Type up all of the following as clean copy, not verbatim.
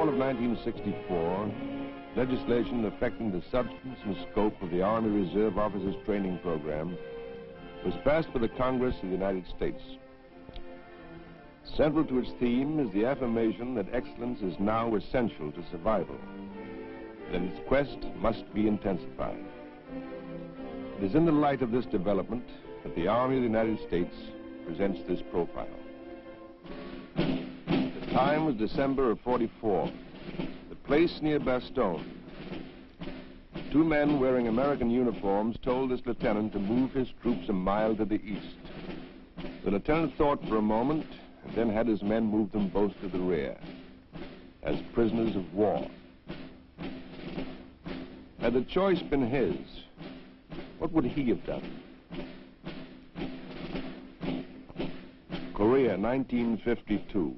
fall of 1964, legislation affecting the substance and scope of the Army Reserve Officers Training Program was passed by the Congress of the United States. Central to its theme is the affirmation that excellence is now essential to survival, that its quest must be intensified. It is in the light of this development that the Army of the United States presents this profile. The time was December of '44. The place near Bastogne. Two men wearing American uniforms told this lieutenant to move his troops a mile to the east. The lieutenant thought for a moment and then had his men move them both to the rear as prisoners of war. Had the choice been his, what would he have done? Korea, 1952.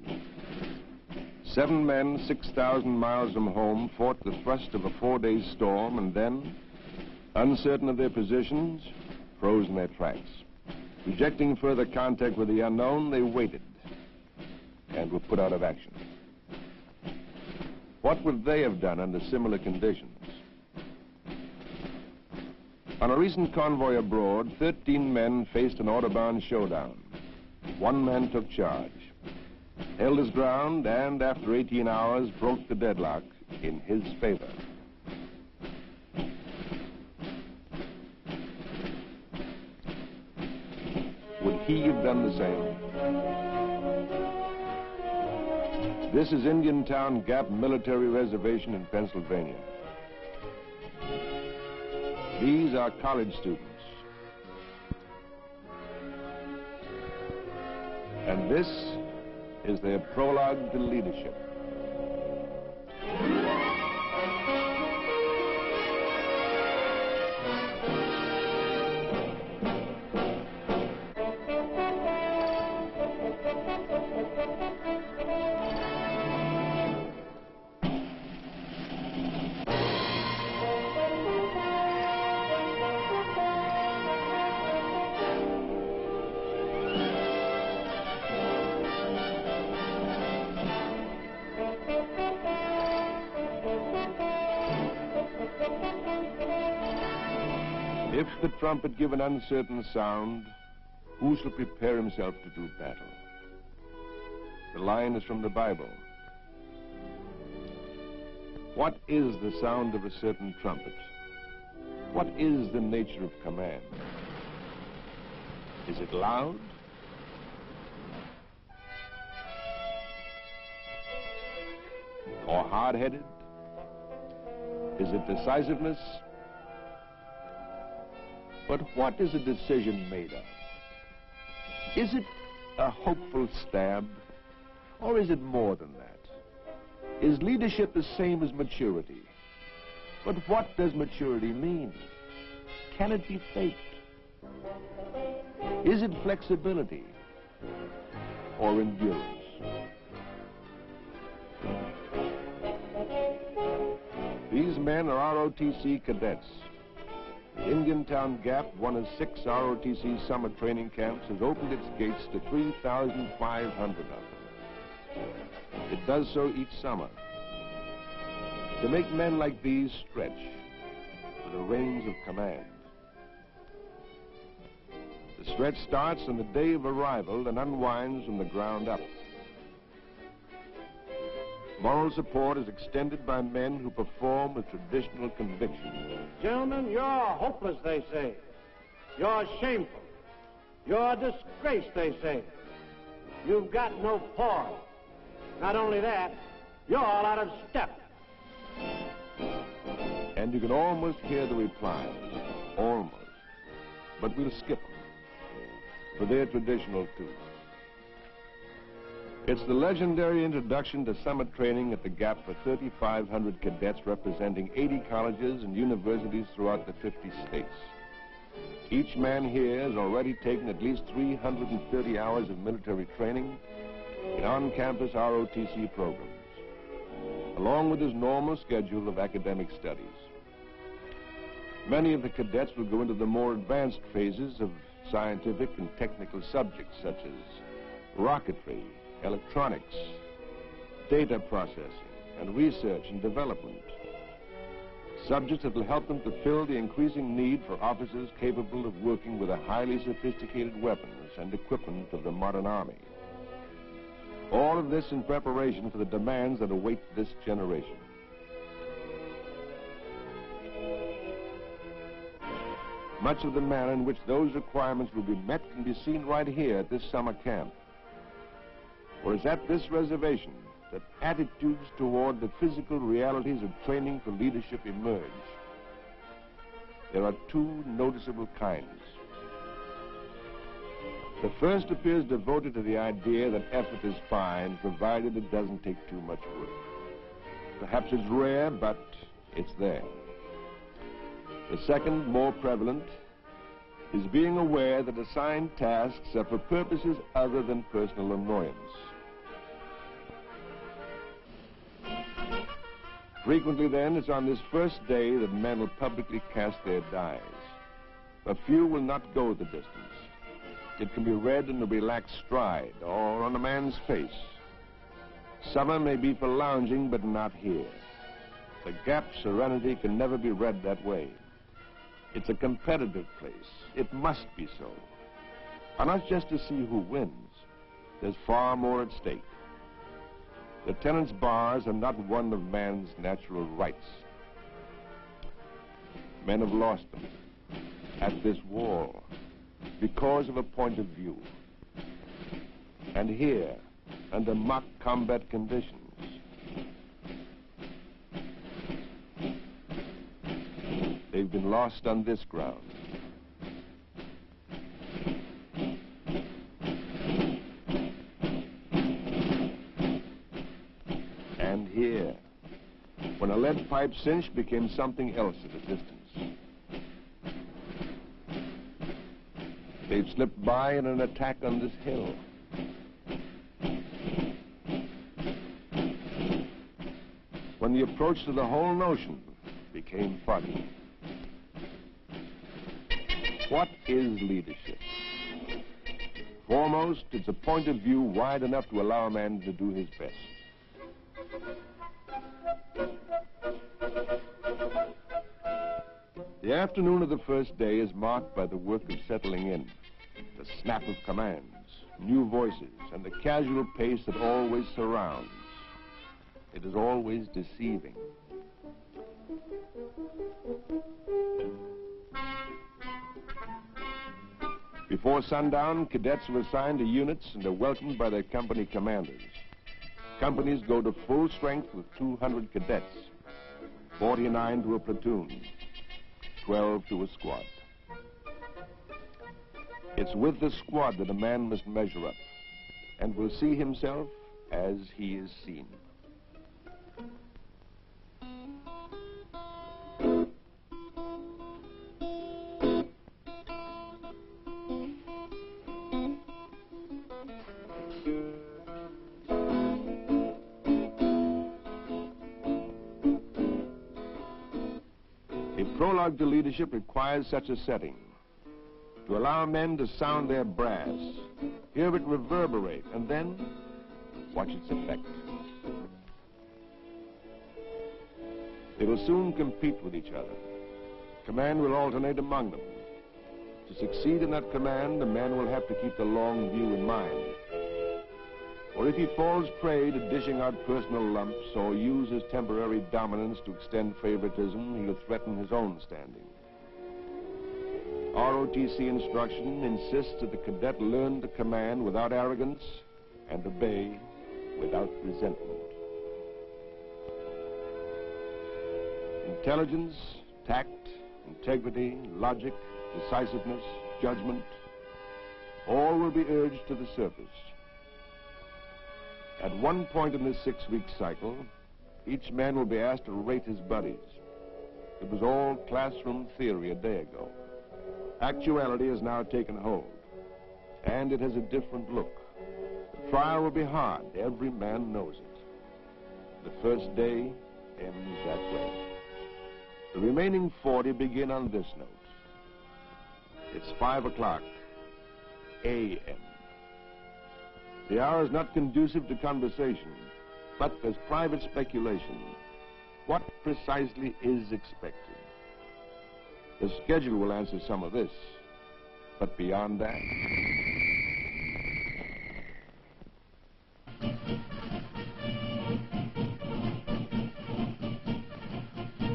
7 men, 6,000 miles from home, fought the thrust of a 4-day storm and then, uncertain of their positions, froze in their tracks. Rejecting further contact with the unknown, they waited and were put out of action. What would they have done under similar conditions? On a recent convoy abroad, 13 men faced an Autobahn showdown. 1 man took charge, held his ground, and after 18 hours broke the deadlock in his favor. Would he have done the same? This is Indiantown Gap Military Reservation in Pennsylvania. These are college students. And this is their prologue to leadership. If the trumpet give an uncertain sound, who shall prepare himself to do battle? The line is from the Bible. What is the sound of a certain trumpet? What is the nature of command? Is it loud? Or hard-headed? Is it decisiveness? But what is a decision made of? Is it a hopeful stab, or is it more than that? Is leadership the same as maturity? But what does maturity mean? Can it be faked? Is it flexibility or endurance? These men are ROTC cadets. The Indiantown Gap, one of 6 ROTC summer training camps, has opened its gates to 3,500 of them. It does so each summer to make men like these stretch to the reins of command. The stretch starts on the day of arrival and unwinds from the ground up. Moral support is extended by men who perform with traditional conviction. Gentlemen, you're hopeless, they say. You're shameful. You're a disgrace, they say. You've got no poise. Not only that, you're all out of step. And you can almost hear the replies. Almost. But we'll skip them, for they're traditional too. It's the legendary introduction to summer training at the Gap for 3,500 cadets representing 80 colleges and universities throughout the 50 states. Each man here has already taken at least 330 hours of military training in on-campus ROTC programs, along with his normal schedule of academic studies. Many of the cadets will go into the more advanced phases of scientific and technical subjects such as rocketry, electronics, data processing, and research and development. Subjects that will help them to fill the increasing need for officers capable of working with the highly sophisticated weapons and equipment of the modern Army. All of this in preparation for the demands that await this generation. Much of the manner in which those requirements will be met can be seen right here at this summer camp. For it's at this reservation that attitudes toward the physical realities of training for leadership emerge. There are two noticeable kinds. The first appears devoted to the idea that effort is fine, provided it doesn't take too much work. Perhaps it's rare, but it's there. The second, more prevalent, is being aware that assigned tasks are for purposes other than personal annoyance. Frequently, then, it's on this first day that men will publicly cast their dies. A few will not go the distance. It can be read in a relaxed stride or on a man's face. Summer may be for lounging, but not here. The Gap serenity can never be read that way. It's a competitive place. It must be so. And not just to see who wins. There's far more at stake. The tenants' bars are not one of man's natural rights. Men have lost them at this wall because of a point of view. And here, under mock combat conditions, they've been lost on this ground. And here, when a lead pipe cinch became something else at a distance. They've slipped by in an attack on this hill. When the approach to the whole notion became foggy. What is leadership? Foremost, it's a point of view wide enough to allow a man to do his best. The afternoon of the first day is marked by the work of settling in, the snap of commands, new voices, and the casual pace that always surrounds. It is always deceiving. Before sundown, cadets are assigned to units and are welcomed by their company commanders. Companies go to full strength with 200 cadets, 49 to a platoon, 12 to a squad. It's with the squad that a man must measure up and will see himself as he is seen. A prologue to leadership requires such a setting, to allow men to sound their brass, hear it reverberate, and then watch its effect. They will soon compete with each other. Command will alternate among them. To succeed in that command, the man will have to keep the long view in mind. Or if he falls prey to dishing out personal lumps or uses temporary dominance to extend favoritism, he'll threaten his own standing. ROTC instruction insists that the cadet learn to command without arrogance and obey without resentment. Intelligence, tact, integrity, logic, decisiveness, judgment, all will be urged to the surface. At one point in this 6-week cycle, each man will be asked to rate his buddies. It was all classroom theory a day ago. Actuality has now taken hold, and it has a different look. The trial will be hard. Every man knows it. The first day ends that way. The remaining 40 begin on this note. It's 5 o'clock a.m. The hour is not conducive to conversation. But there's private speculation. What precisely is expected? The schedule will answer some of this, but beyond that...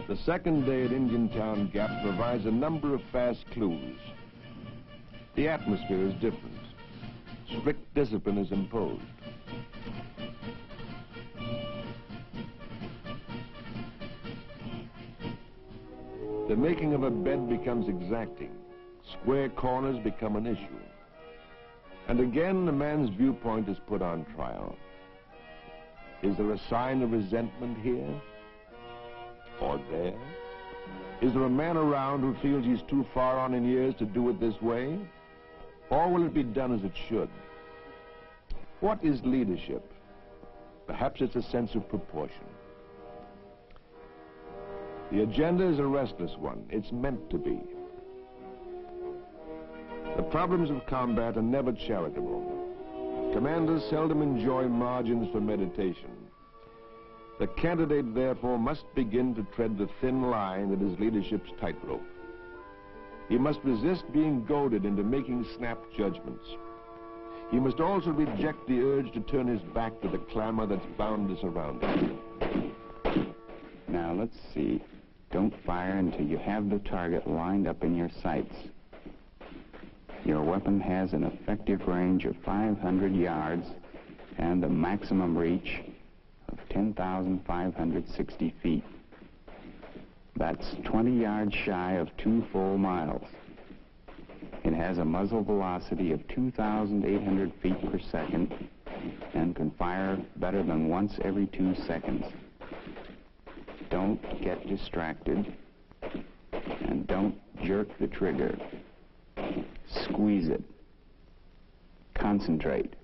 The second day at Indiantown Gap provides a number of fast clues. The atmosphere is different. Strict discipline is imposed. The making of a bed becomes exacting. Square corners become an issue. And again, the man's viewpoint is put on trial. Is there a sign of resentment here? Or there? Is there a man around who feels he's too far on in years to do it this way? Or will it be done as it should? What is leadership? Perhaps it's a sense of proportion. The agenda is a restless one. It's meant to be. The problems of combat are never charitable. Commanders seldom enjoy margins for meditation. The candidate, therefore, must begin to tread the thin line that is leadership's tightrope. He must resist being goaded into making snap judgments. He must also reject the urge to turn his back to the clamor that's bound to surround him. Now, let's see. Don't fire until you have the target lined up in your sights. Your weapon has an effective range of 500 yards and a maximum reach of 10,560 feet. That's 20 yards shy of 2 full miles. It has a muzzle velocity of 2,800 feet per second and can fire better than once every 2 seconds. Don't get distracted and don't jerk the trigger. Squeeze it. Concentrate.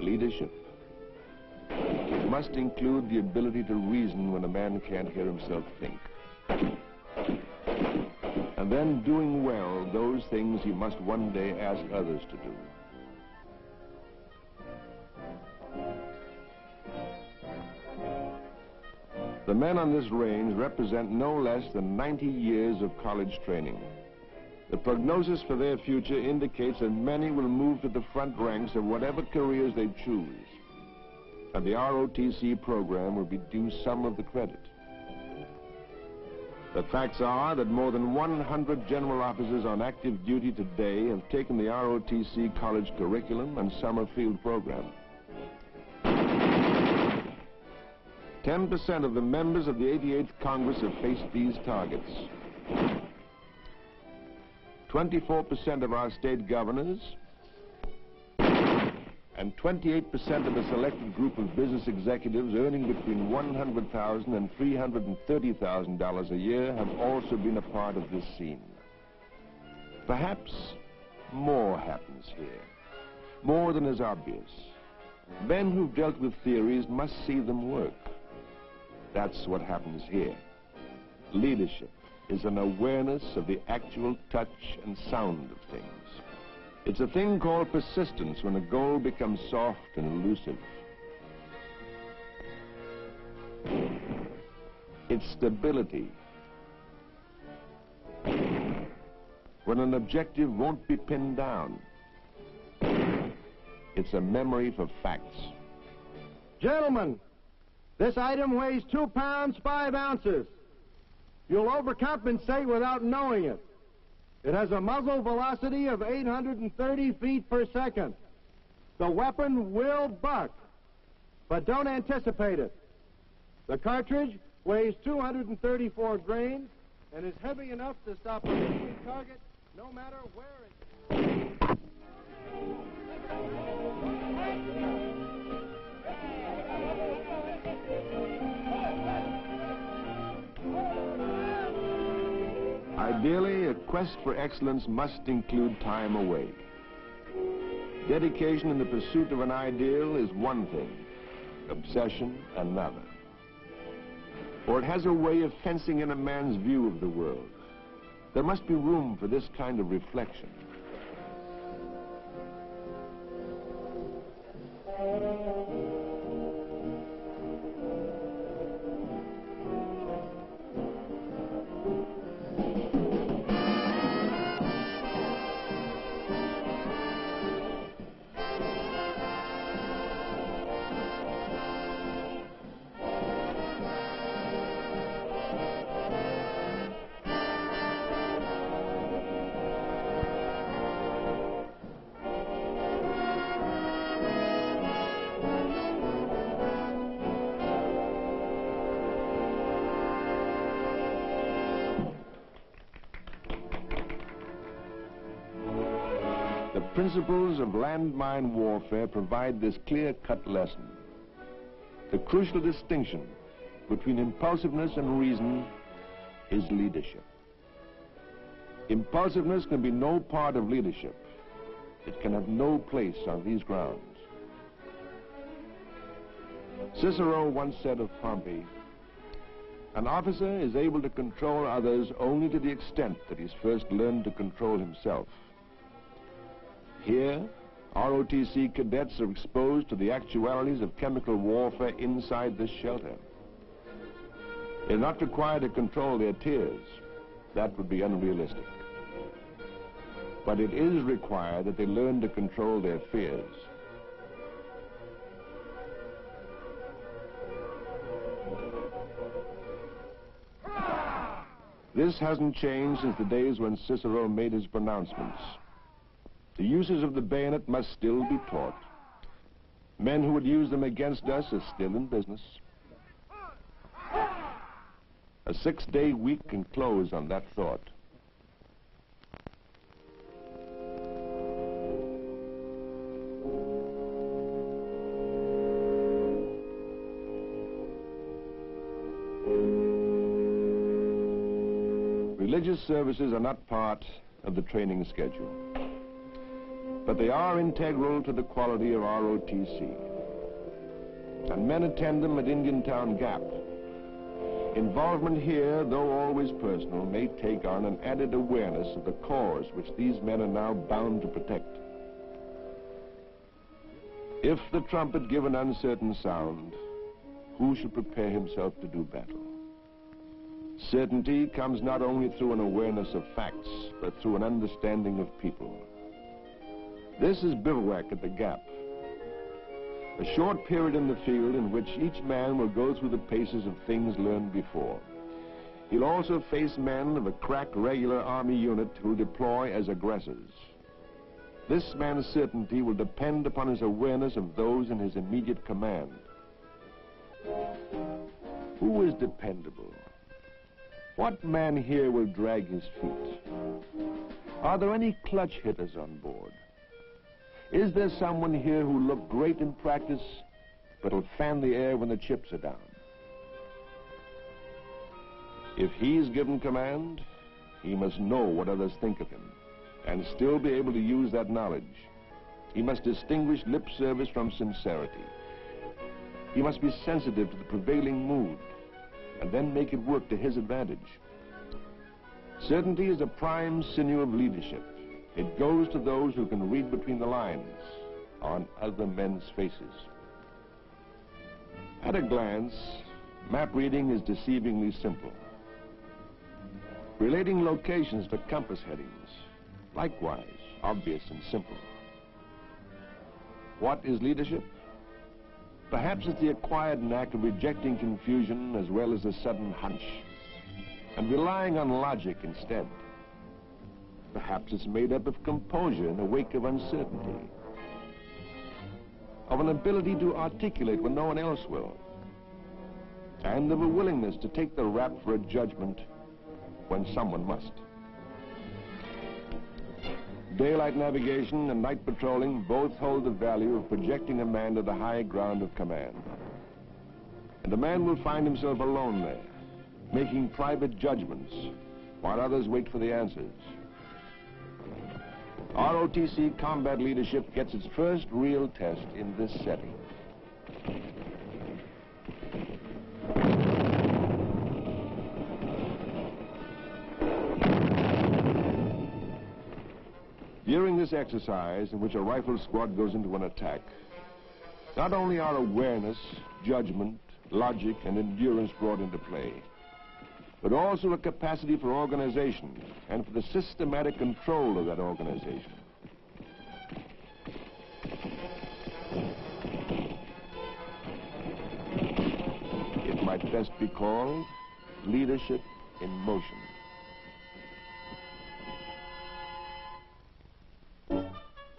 Leadership. It must include the ability to reason when a man can't hear himself think. And then doing well those things he must one day ask others to do. The men on this range represent no less than 90 years of college training. The prognosis for their future indicates that many will move to the front ranks of whatever careers they choose. And the ROTC program will be due some of the credit. The facts are that more than 100 general officers on active duty today have taken the ROTC college curriculum and summer field program. 10% of the members of the 88th Congress have faced these targets. 24% of our state governors and 28% of a selected group of business executives earning between $100,000 and $330,000 a year have also been a part of this scene. Perhaps more happens here, more than is obvious. Men who've dealt with theories must see them work. That's what happens here. Leadership is an awareness of the actual touch and sound of things. It's a thing called persistence when a goal becomes soft and elusive. It's stability when an objective won't be pinned down. It's a memory for facts. Gentlemen, this item weighs 2 pounds, 5 ounces. You'll overcompensate without knowing it. It has a muzzle velocity of 830 feet per second. The weapon will buck, but don't anticipate it. The cartridge weighs 234 grains and is heavy enough to stop a moving target no matter where it... Ideally, a quest for excellence must include time away. Dedication in the pursuit of an ideal is one thing, obsession another. For it has a way of fencing in a man's view of the world. There must be room for this kind of reflection. principles of landmine warfare provide this clear-cut lesson. The crucial distinction between impulsiveness and reason is leadership. Impulsiveness can be no part of leadership. It can have no place on these grounds. Cicero once said of Pompey, "An officer is able to control others only to the extent that he's first learned to control himself." Here, ROTC cadets are exposed to the actualities of chemical warfare inside this shelter. They're not required to control their tears. That would be unrealistic. But it is required that they learn to control their fears. This hasn't changed since the days when Cicero made his pronouncements. The uses of the bayonet must still be taught. Men who would use them against us are still in business. A 6-day week can close on that thought. Religious services are not part of the training schedule, but they are integral to the quality of ROTC. And men attend them at Indiantown Gap. Involvement here, though always personal, may take on an added awareness of the cause which these men are now bound to protect. If the trumpet give an uncertain sound, who shall prepare himself to do battle? Certainty comes not only through an awareness of facts, but through an understanding of people. This is bivouac at the Gap. A short period in the field in which each man will go through the paces of things learned before. He'll also face men of a crack regular Army unit who'll deploy as aggressors. This man's certainty will depend upon his awareness of those in his immediate command. Who is dependable? What man here will drag his feet? Are there any clutch hitters on board? Is there someone here who looked great in practice, but will fan the air when the chips are down? If he's given command, he must know what others think of him, and still be able to use that knowledge. He must distinguish lip service from sincerity. He must be sensitive to the prevailing mood, and then make it work to his advantage. Certainty is a prime sinew of leadership. It goes to those who can read between the lines on other men's faces. At a glance, map reading is deceivingly simple. Relating locations to compass headings, likewise obvious and simple. What is leadership? Perhaps it's the acquired knack of rejecting confusion as well as a sudden hunch, and relying on logic instead. Perhaps it's made up of composure in the wake of uncertainty, of an ability to articulate when no one else will, and of a willingness to take the rap for a judgment when someone must. Daylight navigation and night patrolling both hold the value of projecting a man to the high ground of command. And a man will find himself alone there, making private judgments while others wait for the answers. ROTC combat leadership gets its first real test in this setting. During this exercise, in which a rifle squad goes into an attack, not only are awareness, judgment, logic, and endurance brought into play, but also a capacity for organization and for the systematic control of that organization. It might best be called leadership in motion.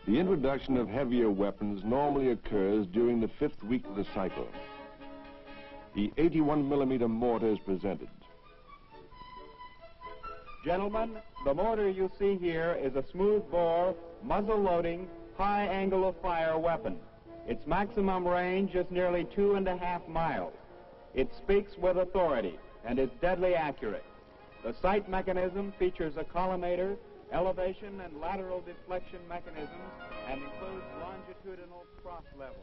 The introduction of heavier weapons normally occurs during the 5th week of the cycle. The 81mm mortar is presented. Gentlemen, the mortar you see here is a smooth bore muzzle-loading, high angle of fire weapon. Its maximum range is nearly 2.5 miles. It speaks with authority and is deadly accurate. The sight mechanism features a collimator, elevation and lateral deflection mechanisms, and includes longitudinal cross levels.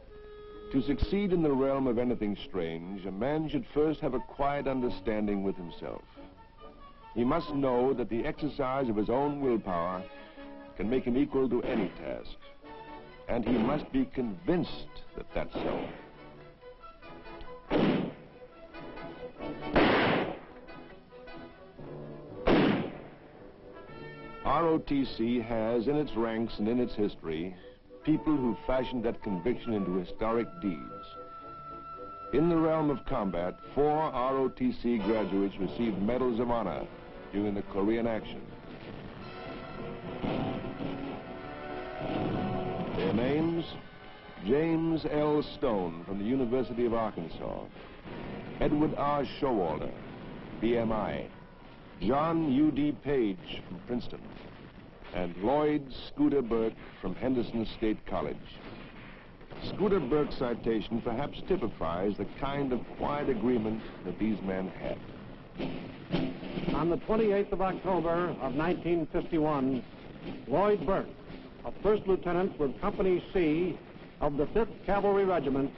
To succeed in the realm of anything strange, a man should first have a quiet understanding with himself. He must know that the exercise of his own willpower can make him equal to any task. And he must be convinced that that's so. ROTC has in its ranks and in its history people who fashioned that conviction into historic deeds. In the realm of combat, 4 ROTC graduates received medals of honor during the Korean action. Their names: James L. Stone from the University of Arkansas, Edward R. Showalter, BMI, John U.D. Page from Princeton, and Lloyd Scooter Burke from Henderson State College. Scooter Burke's citation perhaps typifies the kind of quiet agreement that these men had. On the 28th of October of 1951, Lloyd Burke, a first lieutenant with Company C of the 5th Cavalry Regiment,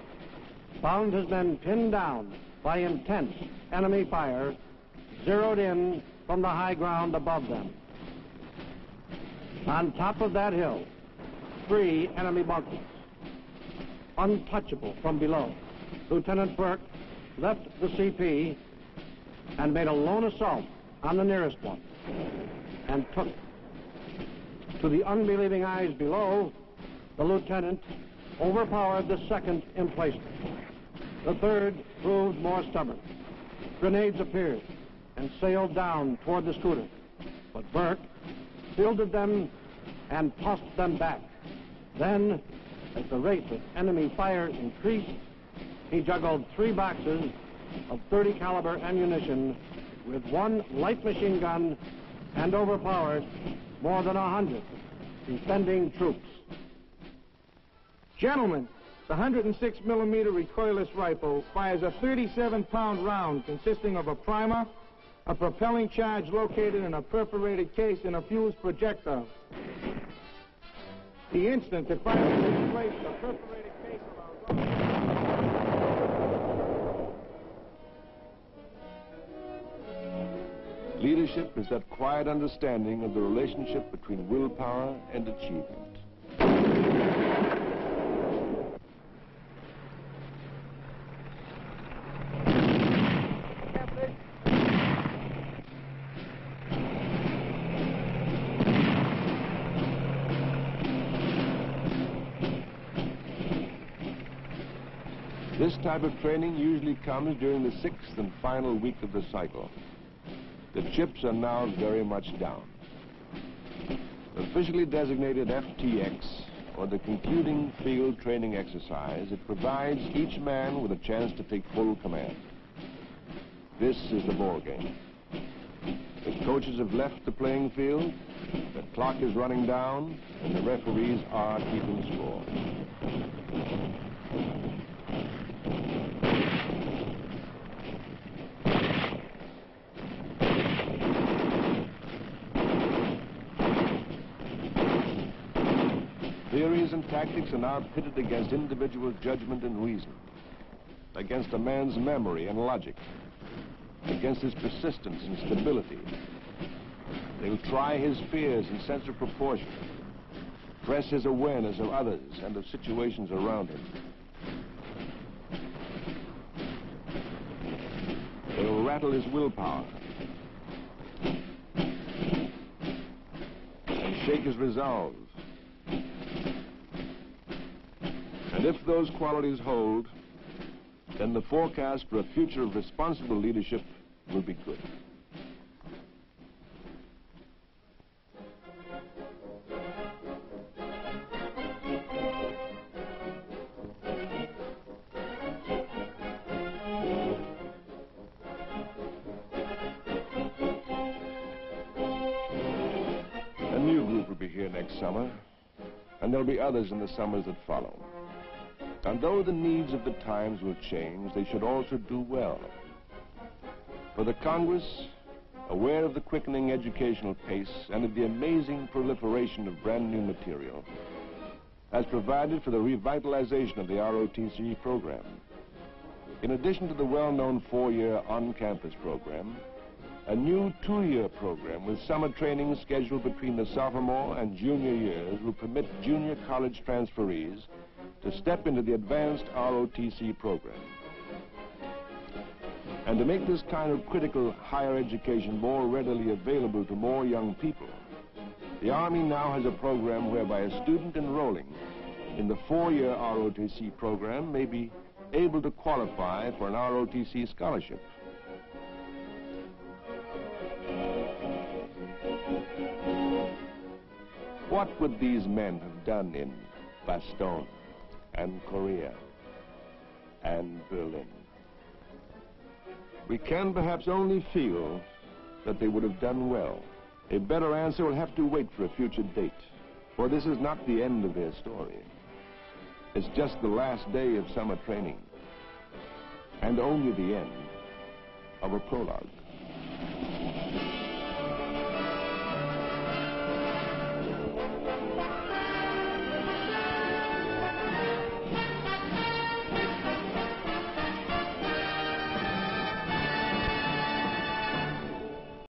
found his men pinned down by intense enemy fire, zeroed in from the high ground above them. On top of that hill, 3 enemy bunkers, untouchable from below. Lieutenant Burke left the CP and made a lone assault on the nearest one and took it. To the unbelieving eyes below, the lieutenant overpowered the second emplacement. The third proved more stubborn. Grenades appeared and sailed down toward the scooter, but Burke fielded them and tossed them back. Then, as the rate of enemy fire increased, he juggled 3 boxes of .30 caliber ammunition with 1 light machine gun and overpowered more than 100 defending troops. Gentlemen, the 106 millimeter recoilless rifle fires a 37-pound round consisting of a primer, a propelling charge located in a perforated case, and a fused projectile. The instant the fire takes place, the perforated case allows... Leadership is that quiet understanding of the relationship between willpower and achievement. This type of training usually comes during the 6th and final week of the cycle. The chips are now very much down. Officially designated FTX, or the concluding field training exercise, it provides each man with a chance to take full command. This is the ball game. The coaches have left the playing field, the clock is running down, and the referees are keeping score. Theories and tactics are now pitted against individual judgment and reason, against a man's memory and logic, against his persistence and stability. They'll try his fears and sense of proportion, press his awareness of others and of situations around him. They'll rattle his willpower and shake his resolve. And if those qualities hold, then the forecast for a future of responsible leadership will be good. A new group will be here next summer. and there'll be others in the summers that follow. And though the needs of the times will change, they should also do well. For the Congress, aware of the quickening educational pace and of the amazing proliferation of brand new material, has provided for the revitalization of the ROTC program. In addition to the well-known 4-year on-campus program, a new 2-year program with summer training scheduled between the sophomore and junior years will permit junior college transferees to step into the advanced ROTC program. And to make this kind of critical higher education more readily available to more young people, the Army now has a program whereby a student enrolling in the 4-year ROTC program may be able to qualify for an ROTC scholarship. What would these men have done in Bastogne and Korea and Berlin? We can perhaps only feel that they would have done well. A better answer will have to wait for a future date, for this is not the end of their story. It's just the last day of summer training, and only the end of a prologue.